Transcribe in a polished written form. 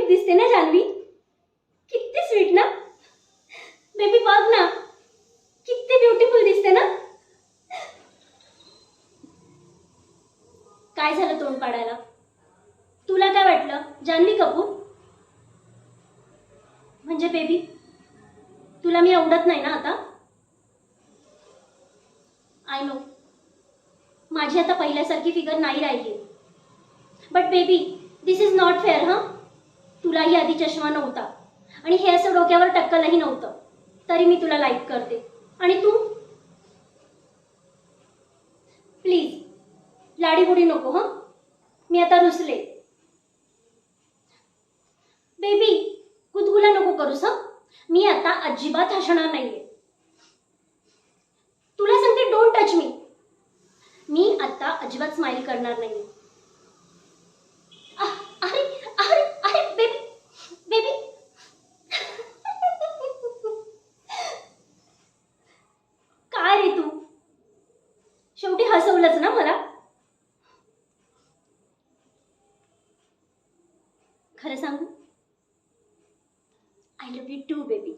दिसते ना जान्हवी, किती स्वीट ना बेबी, बघ ना किती ब्युटिफुल दिसते ना. काय झालं तोंड पाडायला? तुला काय वाटलं जान्हवी कपूर? म्हणजे बेबी तुला मी आवडत नाही ना आता? आय नो, माझी आता पहिल्यासारखी फिगर नाही राहिली. But baby this is not fair. हां, तुलाही आधी चष्मा नव्हता आणि हे असं डोक्यावर टक्कलही नव्हतं, तरी मी तुला लाईक करते. आणि तू प्लीज लाडीगुडी नको. हां, मी आता रुसले. बेबी गुदगुला नको करूस. हां, मी आता अजिबात हसणार नाहीये. तुला सांगते डोंट टच मी. मी आता अजिबात स्माइल करणार नाहीये. अरे अरे अरे बेबी बेबी काय रे तू, शेवटी हसवलंच ना मला. खरं सांगू, I love you too baby.